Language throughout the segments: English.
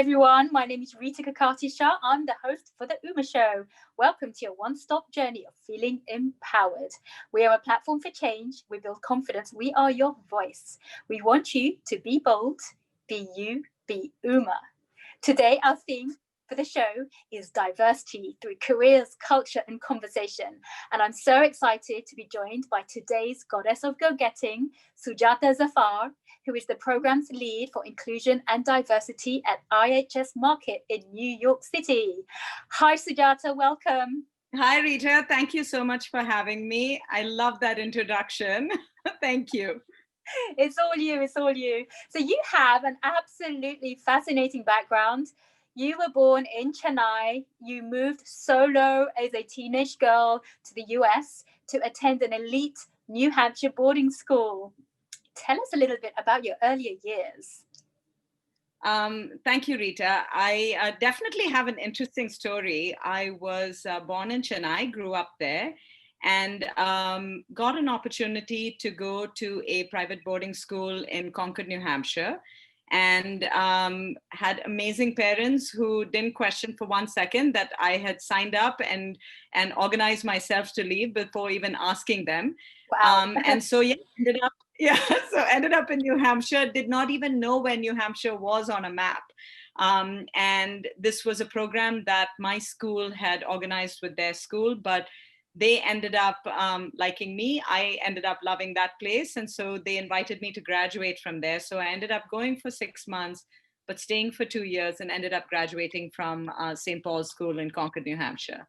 everyone, my name is Rita Kakati-Shah. I'm the host for The Uma Show. Welcome to your one-stop journey of feeling empowered. We are a platform for change. We build confidence. We are your voice. We want you to be bold, be you, be Uma. Today, our theme for the show is diversity through careers, culture, and conversation. And I'm so excited to be joined by today's goddess of go-getting, Sujatha Zafar, who is the program's lead for inclusion and diversity at IHS Markit in New York City. Hi, Sujatha, welcome. Hi, Rita. Thank you so much for having me. I love that introduction. Thank you. It's all you. It's all you. So you have an absolutely fascinating background. You were born in Chennai. You moved solo as a teenage girl to the US to attend an elite New Hampshire boarding school. Tell us a little bit about your earlier years. Thank you, Rita. I definitely have an interesting story. I was born in Chennai, grew up there, and got an opportunity to go to a private boarding school in Concord, New Hampshire, and had amazing parents who didn't question for 1 second that I had signed up and organized myself to leave before even asking them. Wow. And so ended up in New Hampshire. Did not even know where New Hampshire was on a map. And this was a program that my school had organized with their school, but they ended up liking me. I ended up loving that place. And so they invited me to graduate from there. So I ended up going for 6 months, but staying for 2 years, and ended up graduating from St. Paul's School in Concord, New Hampshire.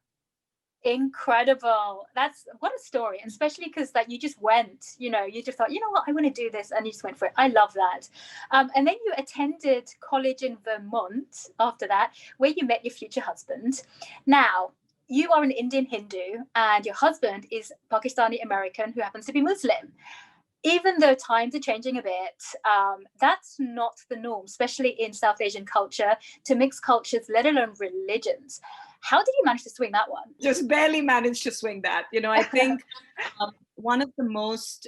Incredible. That's what a story. And especially because that you just went, you just thought, you know what, I want to do this. And you just went for it. I love that. And then you attended college in Vermont after that, where you met your future husband. Now, you are an Indian Hindu and your husband is Pakistani American who happens to be Muslim. Even though times are changing a bit, that's not the norm, especially in South Asian culture, to mix cultures, let alone religions. How did you manage to swing that one? Just barely managed to swing that. I think one of the most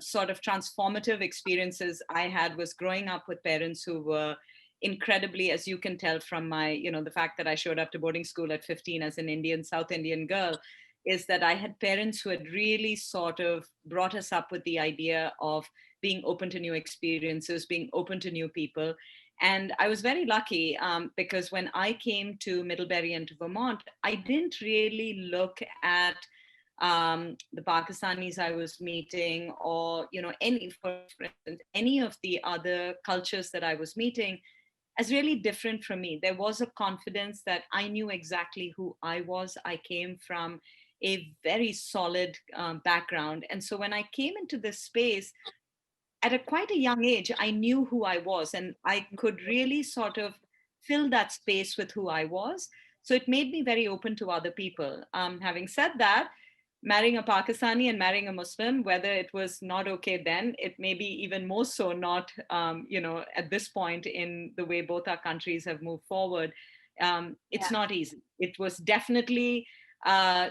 sort of transformative experiences I had was growing up with parents who were incredibly, as you can tell from my, the fact that I showed up to boarding school at 15 as an South Indian girl, is that I had parents who had really sort of brought us up with the idea of being open to new experiences, being open to new people. And I was very lucky because when I came to Middlebury and to Vermont, I didn't really look at the Pakistanis I was meeting or, for instance, any of the other cultures that I was meeting as really different from me. There was a confidence that I knew exactly who I was. I came from a very solid background. And so when I came into this space, at quite a young age, I knew who I was, and I could really sort of fill that space with who I was. So it made me very open to other people. Having said that, marrying a Pakistani and marrying a Muslim, whether it was not okay then, it may be even more so not, at this point in the way both our countries have moved forward. It's not easy. It was definitely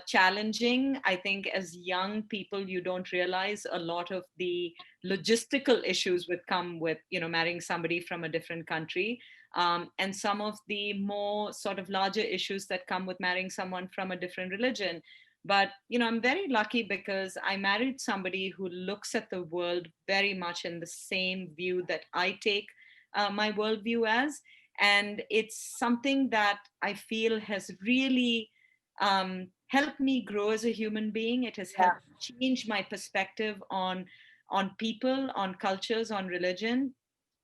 challenging. I think as young people, you don't realize a lot of the logistical issues would come with, marrying somebody from a different country. And some of the more sort of larger issues that come with marrying someone from a different religion. But, I'm very lucky because I married somebody who looks at the world very much in the same view that I take my worldview as. And it's something that I feel has really helped me grow as a human being. It has helped change my perspective on people, on cultures, on religion.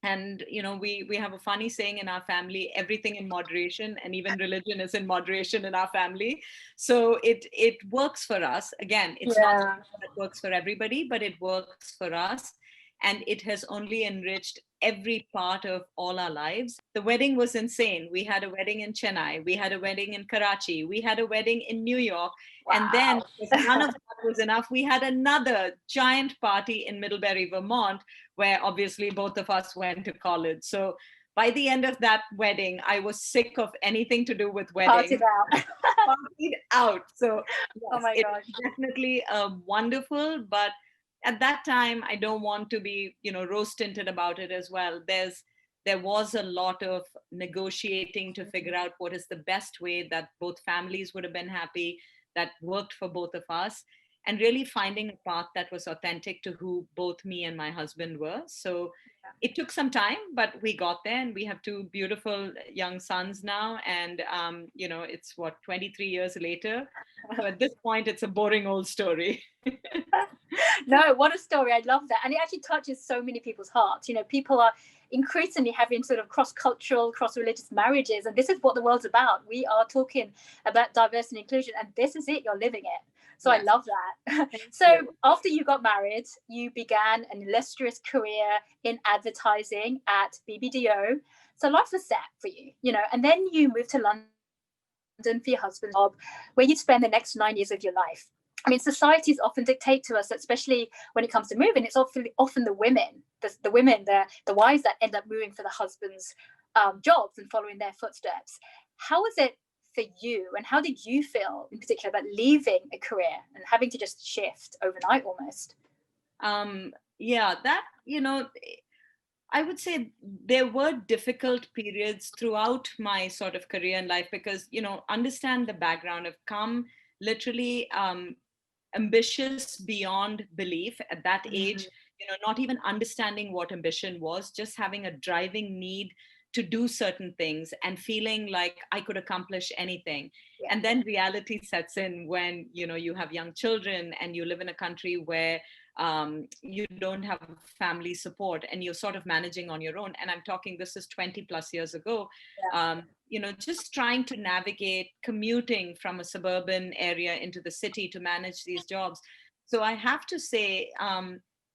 And we have a funny saying in our family: everything in moderation, and even religion is in moderation in our family. So it works for us. Again, it's not something that works for everybody, but it works for us. And it has only enriched every part of all our lives. The wedding was insane. We had a wedding in Chennai, we had a wedding in Karachi, we had a wedding in New York. Wow. And then, if none of that was enough, we had another giant party in Middlebury, Vermont, where obviously both of us went to college. So by the end of that wedding, I was sick of anything to do with weddings. Partied out. So yes, oh my gosh. It's definitely wonderful, but at that time, I don't want to be, rose tinted about it as well. There's there was a lot of negotiating to figure out what is the best way that both families would have been happy, that worked for both of us, and really finding a path that was authentic to who both me and my husband were. So it took some time, but we got there, and we have two beautiful young sons now. And it's what, 23 years later. So at this point, it's a boring old story. No, what a story. I love that. And it actually touches so many people's hearts. People are increasingly having sort of cross-cultural, cross-religious marriages. And this is what the world's about. We are talking about diversity and inclusion, and this is it. You're living it. So yes. I love that. So after you got married, you began an illustrious career in advertising at BBDO. So life was set for you, and then you moved to London for your husband's job, where you'd spend the next 9 years of your life. I mean, societies often dictate to us, especially when it comes to moving, it's often the women, the wives that end up moving for the husband's jobs and following their footsteps. How was it for you, and how did you feel in particular about leaving a career and having to just shift overnight almost? I would say there were difficult periods throughout my sort of career in life because, understand the background. I've come literally ambitious beyond belief at that age, not even understanding what ambition was, just having a driving need to do certain things and feeling like I could accomplish anything. Yeah. And then reality sets in when, you have young children and you live in a country where you don't have family support and you're sort of managing on your own. And I'm talking, this is 20 plus years ago. Yeah. Just trying to navigate commuting from a suburban area into the city to manage these jobs. So I have to say,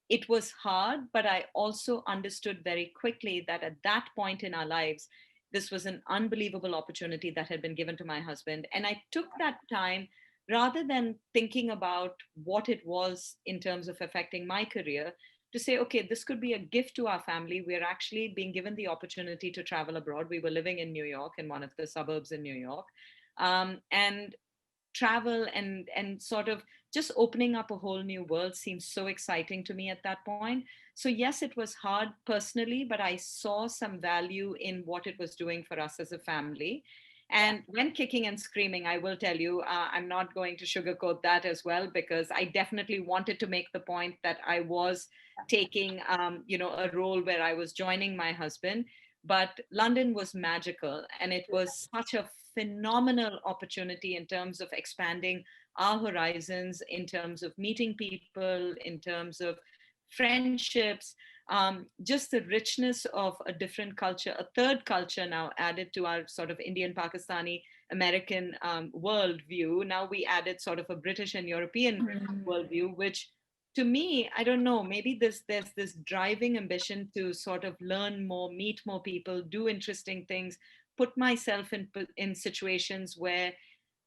it was hard, but I also understood very quickly that at that point in our lives, this was an unbelievable opportunity that had been given to my husband. And I took that time, rather than thinking about what it was in terms of affecting my career, to say, okay, this could be a gift to our family. We're actually being given the opportunity to travel abroad. We were living in New York, in one of the suburbs in New York, and travel and sort of just opening up a whole new world seemed so exciting to me at that point. So yes, it was hard personally, but I saw some value in what it was doing for us as a family. And when kicking and screaming, I will tell you, I'm not going to sugarcoat that as well, because I definitely wanted to make the point that I was taking, a role where I was joining my husband. But London was magical, and it was such a phenomenal opportunity in terms of expanding our horizons, in terms of meeting people, in terms of friendships, just the richness of a different culture, a third culture now added to our sort of Indian, Pakistani, American worldview. Now we added sort of a British and European worldview, which to me, I don't know, maybe there's this driving ambition to sort of learn more, meet more people, do interesting things, put myself in situations where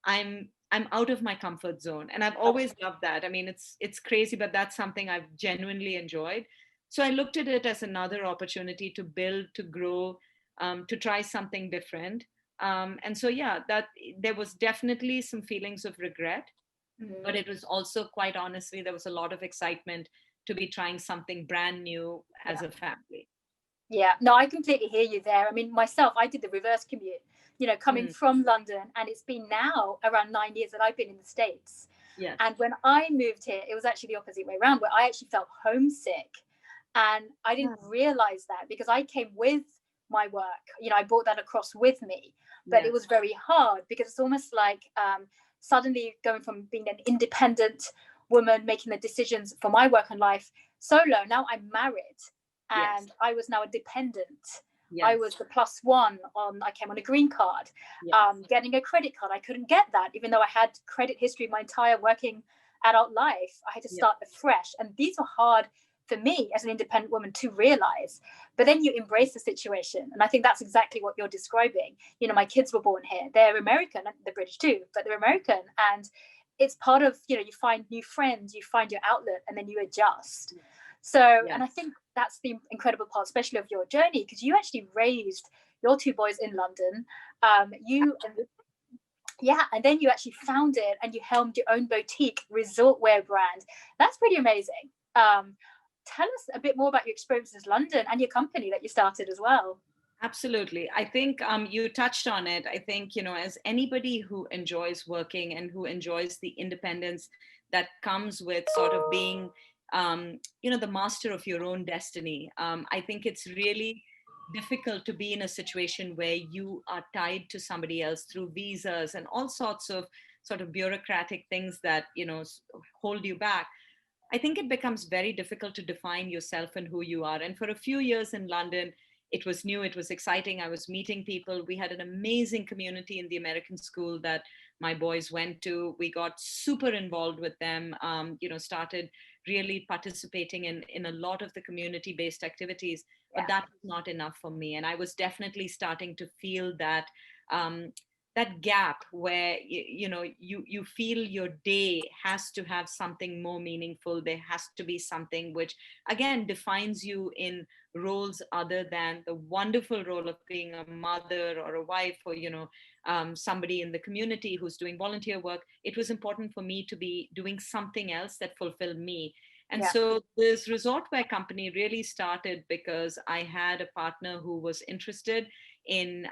I'm out of my comfort zone. And I've always loved that. I mean, it's crazy, but that's something I've genuinely enjoyed. So I looked at it as another opportunity to build, to grow, to try something different. And so, yeah, that there was definitely some feelings of regret, but it was also, quite honestly, there was a lot of excitement to be trying something brand new as a family. Yeah, no, I completely hear you there. I mean, myself, I did the reverse commute, coming from London, and it's been now around 9 years that I've been in the States. Yes. And when I moved here, it was actually the opposite way around, where I actually felt homesick. And I didn't realize that because I came with my work. I brought that across with me, but it was very hard because it's almost like suddenly going from being an independent woman, making the decisions for my work and life solo. Now I'm married. And I was now a dependent. Yes. I was the plus one I came on a green card. Yes. Getting a credit card, I couldn't get that, even though I had credit history my entire working adult life. I had to start afresh. And these were hard for me as an independent woman to realize. But then you embrace the situation. And I think that's exactly what you're describing. My kids were born here. They're American, and they're British too, but they're American. And it's part of, you find new friends, you find your outlet, and then you adjust. So, and I think that's the incredible part, especially of your journey, because you actually raised your two boys in London. And then you actually founded and you helmed your own boutique resort wear brand. That's pretty amazing. Tell us a bit more about your experiences in London and your company that you started as well. Absolutely. I think you touched on it. I think, as anybody who enjoys working and who enjoys the independence that comes with sort of being, the master of your own destiny, I think it's really difficult to be in a situation where you are tied to somebody else through visas and all sorts of sort of bureaucratic things that, hold you back. I think it becomes very difficult to define yourself and who you are. And for a few years in London, it was new, it was exciting. I was meeting people. We had an amazing community in the American school that my boys went to. We got super involved with them, started really participating in a lot of the community based activities. But Yeah. that was not enough for me. And I was definitely starting to feel that. That gap where you feel your day has to have something more meaningful. There has to be something which again defines you in roles other than the wonderful role of being a mother or a wife, or somebody in the community who's doing volunteer work. It was important for me to be doing something else that fulfilled me. And Yeah. so this resort wear company really started because I had a partner who was interested in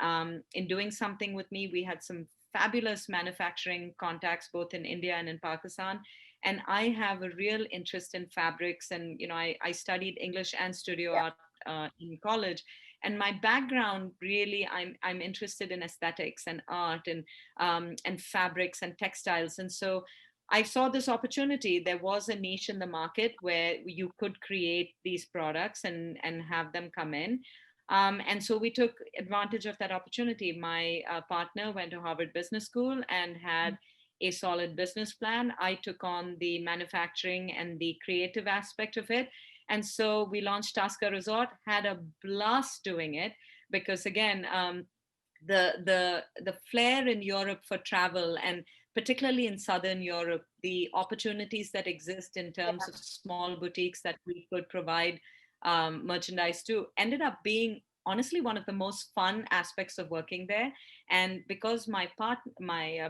doing something with me. We had some fabulous manufacturing contacts both in India and in Pakistan. And I have a real interest in fabrics. And I studied English and studio Yeah. art in college. And my background really, I'm interested in aesthetics and art and fabrics and textiles. And so I saw this opportunity. There was a niche in the market where you could create these products and have them come in. And so we took advantage of that opportunity. My partner went to Harvard Business School and had a solid business plan. I took on the manufacturing and the creative aspect of it. And so we launched Tasker Resort, had a blast doing it because, again, the flair in Europe for travel, and particularly in Southern Europe, the opportunities that exist in terms of small boutiques that we could provide merchandise to, ended up being honestly one of the most fun aspects of working there. And because my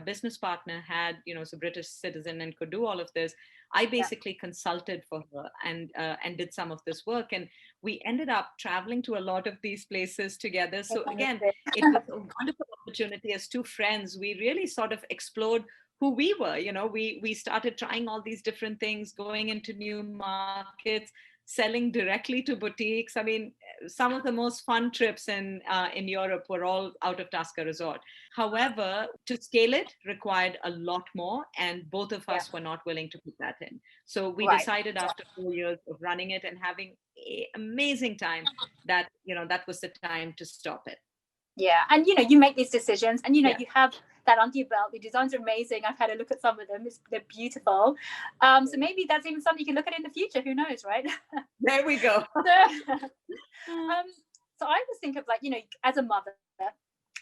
business partner had, was a British citizen and could do all of this, I Yeah. basically consulted for her and did some of this work. And we ended up traveling to a lot of these places together. So again, it was a wonderful opportunity. As two friends, we really sort of explored who we were. We started trying all these different things, going into new markets, selling directly to boutiques. I mean, some of the most fun trips in Europe were all out of Tasker Resort. However, to scale it required a lot more, and both of Yeah. us were not willing to put that in. So we Right. decided after 4 years of running it and having an amazing time that that was the time to stop it. Yeah, and you make these decisions, and Yeah, you have that under your belt. The designs are amazing. I've had a look at some of them. They're beautiful. So maybe that's even something you can look at in the future. Who knows, right? there we go. So I always think of, like, as a mother,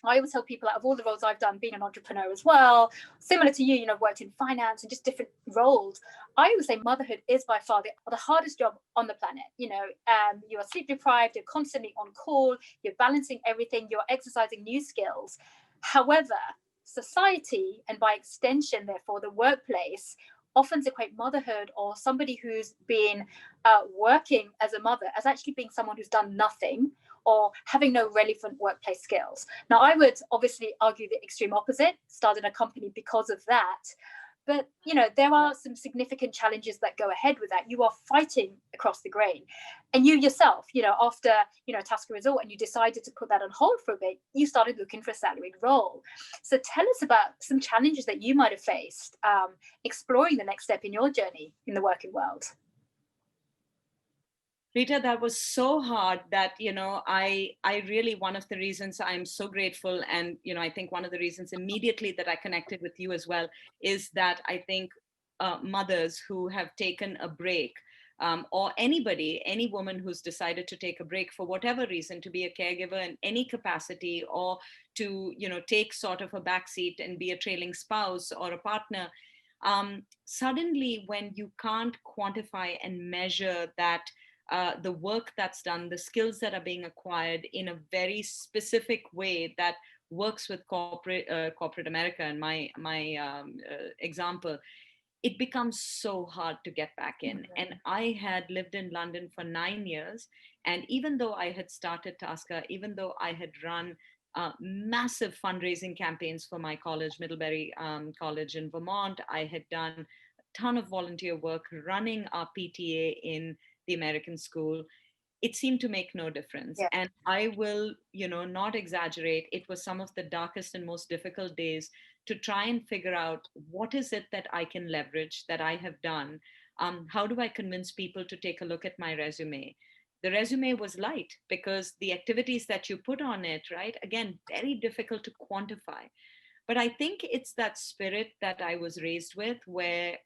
I always tell people, out of all the roles I've done, being an entrepreneur as well, similar to you, worked in finance and just different roles. I always say motherhood is by far the hardest job on the planet. You are sleep deprived, you're constantly on call, you're balancing everything, you're exercising new skills. However, society, and by extension, therefore, the workplace, often equate motherhood or somebody who's been working as a mother as actually being someone who's done nothing or having no relevant workplace skills. Now, I would obviously argue the extreme opposite, started a company because of that. But, there are some significant challenges that go ahead with that. You are fighting across the grain. And you yourself, after, Tasker Resort, and you decided to put that on hold for a bit, you started looking for a salaried role. So tell us about some challenges that you might have faced exploring the next step in your journey in the working world. Rita, that was so hard that, I really, one of the reasons I'm so grateful, and, I think one of the reasons immediately that I connected with you as well, is that I think mothers who have taken a break, or anybody, any woman who's decided to take a break for whatever reason, to be a caregiver in any capacity, or to, take sort of a backseat and be a trailing spouse or a partner, suddenly when you can't quantify and measure that the work that's done, the skills that are being acquired in a very specific way that works with corporate America, in my example, it becomes so hard to get back in. And I had lived in London for 9 years, And even though I had started Tasker, even though I had run massive fundraising campaigns for my college, Middlebury College in Vermont, I had done a ton of volunteer work running our PTA in the American school. It seemed to make no difference. Yeah. And I will, not exaggerate, it was some of the darkest and most difficult days to try and figure out what is it that I can leverage that I have done. How do I convince people to take a look at my resume? The resume was light because the activities that you put on it, right, again, very difficult to quantify. But I think it's that spirit that I was raised with, where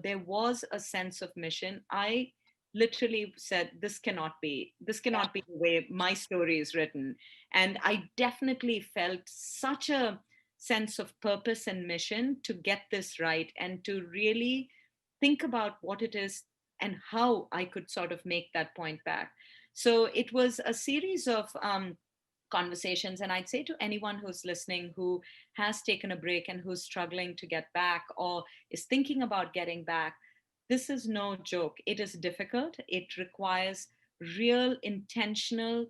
there was a sense of mission. I literally said, this Yeah. cannot be the way my story is written. And I definitely felt such a sense of purpose and mission to get this right, and to really think about what it is and how I could sort of make that point back. So it was a series of conversations. And I'd say to anyone who's listening who has taken a break and who's struggling to get back or is thinking about getting back, this is no joke. It is difficult. It requires real intentional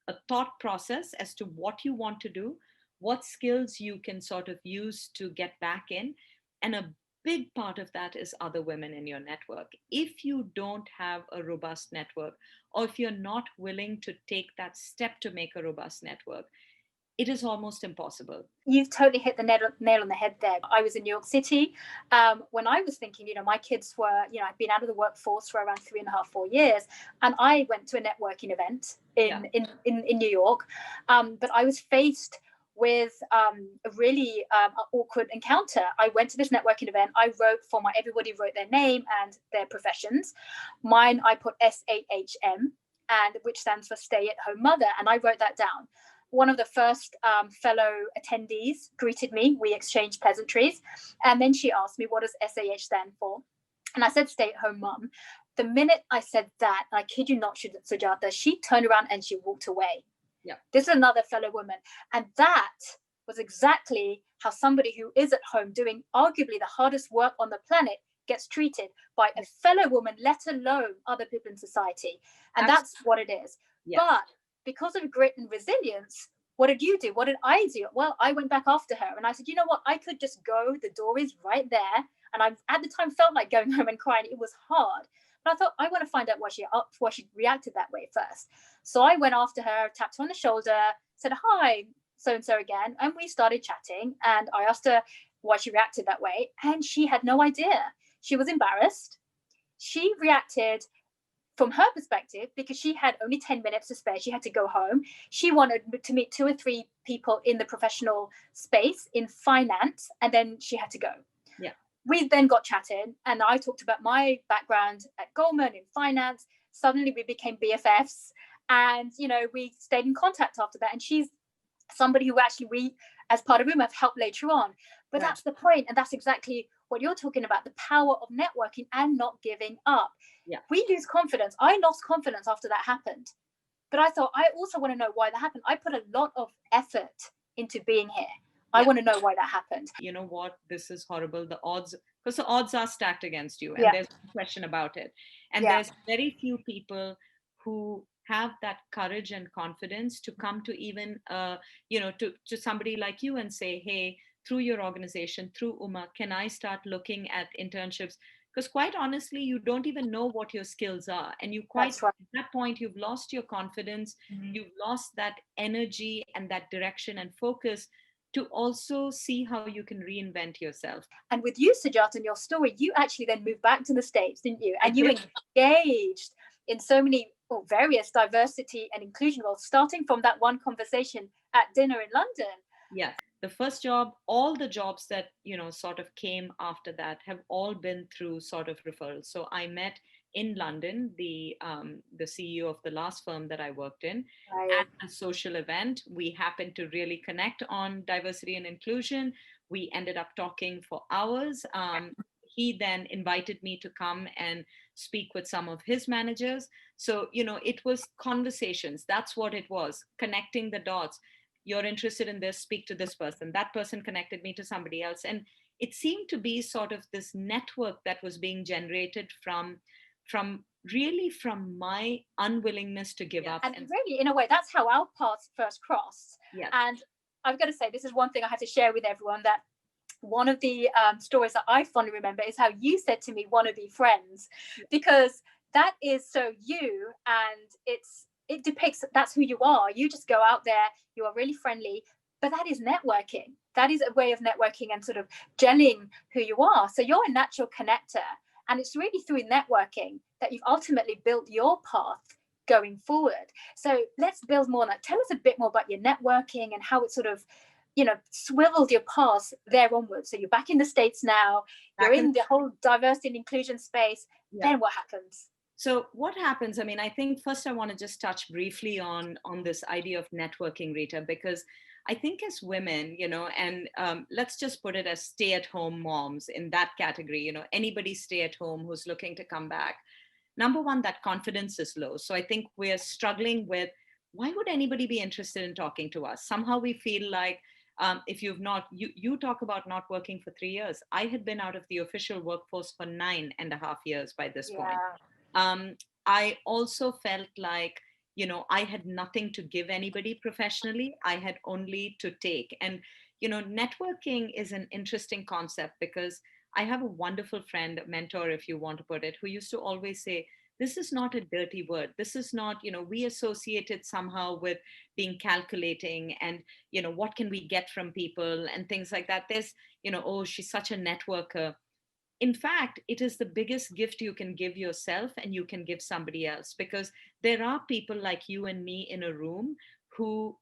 a thought process as to what you want to do, what skills you can sort of use to get back in. And a big part of that is other women in your network. If you don't have a robust network, or if you're not willing to take that step to make a robust network, it is almost impossible. You've totally hit the nail on the head there. I was in New York City when I was thinking, my kids were, I've been out of the workforce for around 3.5, 4 years. And I went to a networking event Yeah. in New York. But I was faced with a really awkward encounter. I went to this networking event. Everybody wrote their name and their professions. Mine, I put SAHM, and which stands for Stay at Home Mother. And I wrote that down. One of the first fellow attendees greeted me. We exchanged pleasantries. And then she asked me, what does SAH stand for? And I said, stay at home mum. The minute I said that, I kid you not, Sujatha, she turned around and she walked away. Yeah. This is another fellow woman. And that was exactly how somebody who is at home doing arguably the hardest work on the planet gets treated by a fellow woman, let alone other people in society. And Absolutely. That's what it is. Yes. But because of grit and resilience, what did you do? What did I do? Well, I went back after her and I said, you know what? I could just go. The door is right there. And I, at the time, felt like going home and crying. It was hard. But I thought, I want to find out why she reacted that way first. So I went after her, tapped her on the shoulder, said, hi, so-and-so again. And we started chatting. And I asked her why she reacted that way. And she had no idea. She was embarrassed. She reacted from her perspective, because she had only 10 minutes to spare, she had to go home. She wanted to meet 2 or 3 people in the professional space in finance, and then she had to go. Yeah. We then got chatting, and I talked about my background at Goldman in finance. Suddenly we became BFFs, and we stayed in contact after that. And she's somebody who actually we, as part of WUMA, have helped later on. But Right. That's the point, and that's exactly what you're talking about, the power of networking and not giving up. Yeah. We lose confidence. I lost confidence after that happened. But I thought, I also want to know why that happened. I put a lot of effort into being here. I want to know why that happened. You know what? This is horrible. Because the odds are stacked against you, and Yeah. there's no question about it. And Yeah. there's very few people who have that courage and confidence to come to even, to somebody like you and say, hey, through your organization, through UMA, can I start looking at internships? Because quite honestly, you don't even know what your skills are. And That's right. at that point, you've lost your confidence, you've lost that energy and that direction and focus to also see how you can reinvent yourself. And with you, Sujatha, and your story, you actually then moved back to the States, didn't you? And I you did. engaged in so many various diversity and inclusion roles, starting from that one conversation at dinner in London. Yes. The first job, all the jobs that, sort of came after that have all been through sort of referrals. So I met in London the CEO of the last firm that I worked in Right. at a social event. We happened to really connect on diversity and inclusion. We ended up talking for hours. He then invited me to come and speak with some of his managers. So, it was conversations. That's what it was, connecting the dots. You're interested in this, speak to this person. That person connected me to somebody else. And it seemed to be sort of this network that was being generated from from really from my unwillingness to give Yeah. up. And really, in a way, that's how our paths first crossed. Yeah. And I've got to say, this is one thing I had to share with everyone, that one of the stories that I fondly remember is how you said to me, "Want to be friends," because that is so you, and it depicts that's who you are. You just go out there, you are really friendly, but that is networking. That is a way of networking and sort of gelling who you are. So you're a natural connector, and it's really through networking that you've ultimately built your path going forward. So let's build more on that. Tell us a bit more about your networking and how it sort of, swiveled your path there onwards. So you're back in the States now, you're in the whole diversity and inclusion space. Yeah. Then what happens? So what happens? I mean, I think first I want to just touch briefly on this idea of networking, Rita, because I think as women, and let's just put it as stay-at-home moms in that category. Anybody stay at home who's looking to come back. Number one, that confidence is low. So I think we're struggling with, why would anybody be interested in talking to us? Somehow we feel like, if you've not, you talk about not working for 3 years. I had been out of the official workforce for 9.5 years by this point. um, I also felt like, I had nothing to give anybody professionally. I had only to take. And, networking is an interesting concept because I have a wonderful friend, mentor, if you want to put it, who used to always say, this is not a dirty word. This is not, we associate it somehow with being calculating and, what can we get from people and things like that. There's, oh, she's such a networker. In fact, it is the biggest gift you can give yourself and you can give somebody else, because there are people like you and me in a room who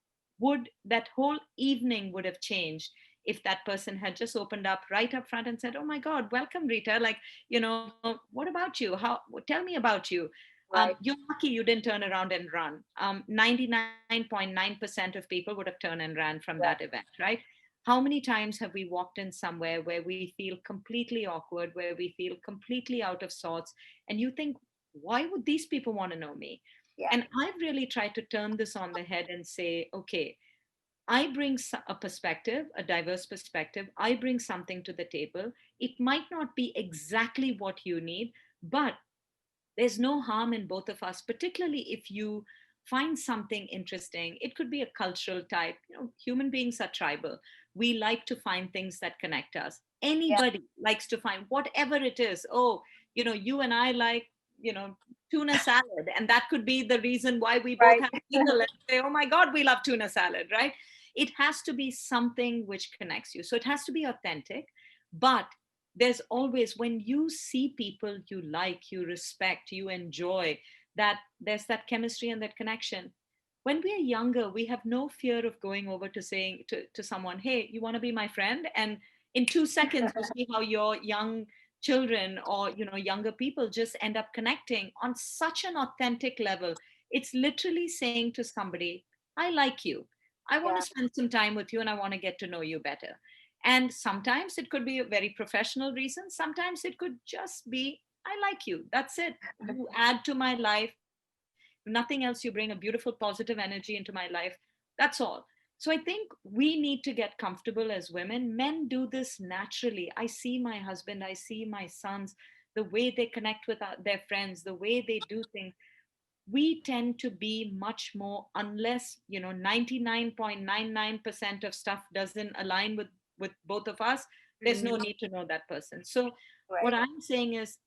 that whole evening would have changed if that person had just opened up right up front and said, oh my God, welcome, Rita. Like, what about you? Tell me about you. Right. You're lucky you didn't turn around and run. 99.9% of people would have turned and ran from that Yeah. event, right? How many times have we walked in somewhere where we feel completely awkward, where we feel completely out of sorts, and you think, why would these people want to know me? Yeah. And I've really tried to turn this on the head and say, okay, I bring a perspective, a diverse perspective. I bring something to the table. It might not be exactly what you need, but there's no harm in both of us, particularly if you find something interesting. It could be a cultural type. Human beings are tribal. We like to find things that connect us. Yeah. Anybody likes to find whatever it is. Oh, you and I like, you know, tuna salad. And that could be the reason why we both Right. have a giggle and say, oh my God, we love tuna salad, right? It has to be something which connects you. So it has to be authentic, but there's always, when you see people you like, you respect, you enjoy, that there's that chemistry and that connection. When we're younger, we have no fear of going over to saying to someone, hey, you want to be my friend? And in 2 seconds you see how your young children or younger people just end up connecting on such an authentic level. It's literally saying to somebody, I like you, I want to Yeah. spend some time with you, and I want to get to know you better. And sometimes it could be a very professional reason. Sometimes it could just be, I like you. That's it. You add to my life. Nothing else. You bring a beautiful, positive energy into my life. That's all. So I think we need to get comfortable as women. Men do this naturally. I see my husband, I see my sons, the way they connect with their friends, the way they do things. We tend to be much more, unless 99.99% of stuff doesn't align with both of us, there's no need to know that person. So what Right. I'm saying is,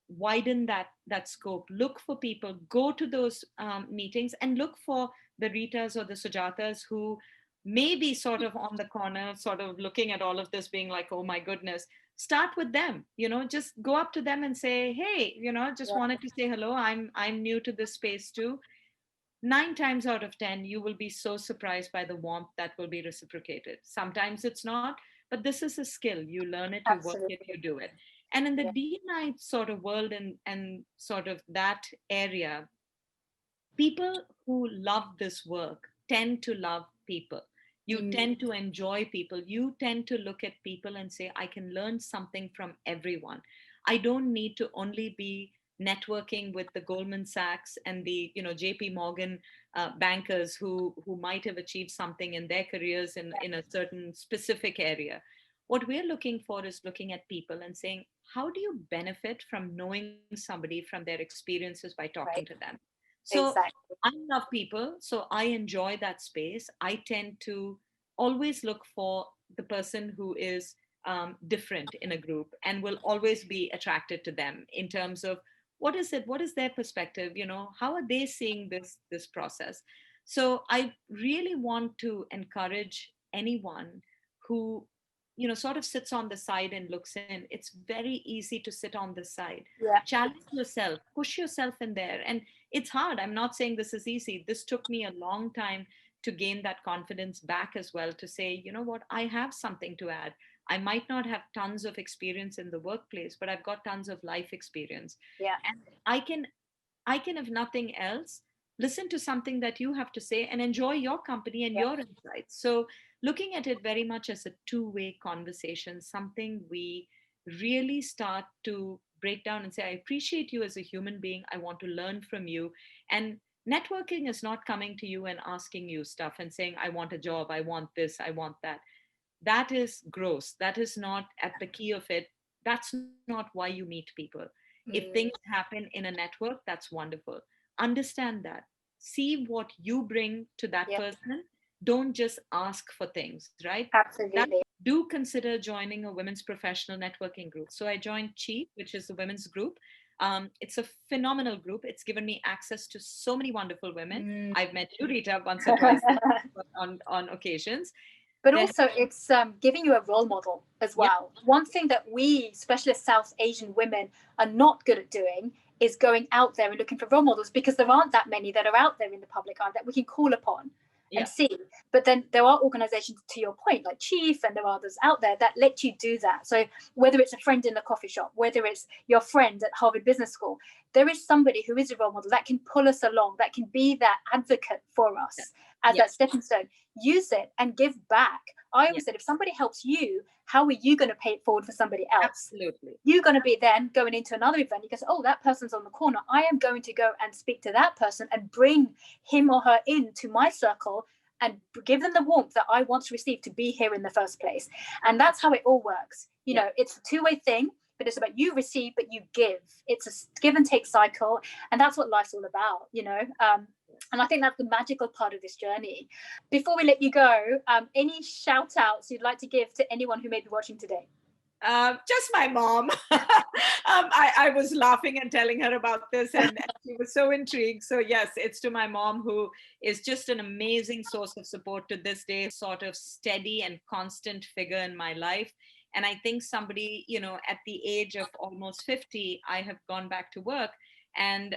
widen that scope. Look for people, go to those meetings, and look for the Ritas or the Sujatas who may be sort of on the corner, sort of looking at all of this being like, oh my goodness. Start with them, just go up to them and say, hey, just Yeah. wanted to say hello. I'm new to this space too. 9 times out of 10 you will be so surprised by the warmth that will be reciprocated. Sometimes it's not, but this is a skill. You learn it, you work it, Absolutely. you do it. And in the Yeah. D&I sort of world, and sort of that area, people who love this work tend to love people. You Mm. tend to enjoy people. You tend to look at people and say, I can learn something from everyone. I don't need to only be networking with the Goldman Sachs and the JP Morgan bankers who might have achieved something in their careers in a certain specific area. What we're looking for is looking at people and saying, how do you benefit from knowing somebody from their experiences by talking to Right. them? So Exactly. I love people, so I enjoy that space. I tend to always look for the person who is different in a group and will always be attracted to them in terms of what is it, what is their perspective, how are they seeing this process. So I really want to encourage anyone who sort of sits on the side and looks in. It's very easy to sit on the side. Yeah. Challenge yourself, push yourself in there. And it's hard. I'm not saying this is easy. This took me a long time to gain that confidence back as well, to say, you know what, I have something to add. I might not have tons of experience in the workplace, but I've got tons of life experience. Yeah. And I can, if nothing else, listen to something that you have to say and enjoy your company and Yeah. your insights. So, looking at it very much as a two-way conversation, something we really start to break down and say, I appreciate you as a human being. I want to learn from you. And networking is not coming to you and asking you stuff and saying, I want a job, I want this, I want that. That is gross. That is not at the key of it. That's not why you meet people. If things Mm, happen in a network, that's wonderful. Understand that. See what you bring to that yeah. person. Don't just ask for things, right? That Absolutely. do consider joining a women's professional networking group. So I joined Chief, which is a women's group. It's a phenomenal group. It's given me access to so many wonderful women. Mm. I've met you, Rita, once or twice on occasions. But There, also, it's giving you a role model as yeah, well. One thing that we, especially South Asian women, are not good at doing is going out there and looking for role models, because there aren't that many that are out there in the public eye that we can call upon and yeah, see. But then there are organizations, to your point, like Chief, and there are others out there that let you do that. So whether it's a friend in a coffee shop, whether it's your friend at Harvard Business School, there is somebody who is a role model that can pull us along, that can be that advocate for us as yeah, that stepping stone. Use it and give back. I yeah, always said, if somebody helps you, how are you going to pay it forward for somebody else? absolutely. You're going to be then going into another event. You go, oh, that person's on the corner. I am going to go and speak to that person and bring him or her into my circle and give them the warmth that I want to receive to be here in the first place. And that's how it all works. Yeah. It's a two-way thing, but it's about you receive, but you give. It's a give and take cycle. And that's what life's all about. And I think that's the magical part of this journey. Before we let you go, any shout outs you'd like to give to anyone who may be watching today? Just my mom. I was laughing and telling her about this, and she was so intrigued. So, yes, it's to my mom, who is just an amazing source of support to this day, sort of steady and constant figure in my life. And I think somebody, at the age of almost 50, I have gone back to work. And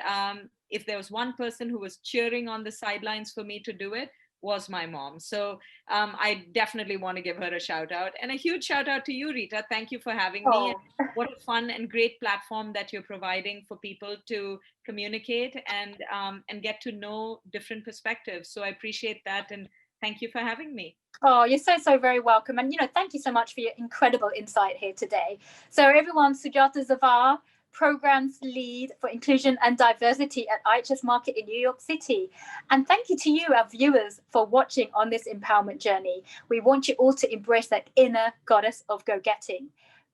if there was one person who was cheering on the sidelines for me to do it, was my mom. So I definitely want to give her a shout out, and a huge shout out to you, Rita. Thank you for having me. And Oh, what a fun and great platform that you're providing for people to communicate and get to know different perspectives. So I appreciate that, and thank you for having me. oh, you're so very welcome. And thank you so much for your incredible insight here today. So everyone, Sujatha Zafar, Programs Lead for Inclusion and Diversity at IHS Market in New York City. And thank you to you, our viewers, for watching on this empowerment journey. We want you all to embrace that inner goddess of go-getting.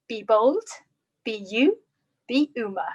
Be bold, be you, be Uma.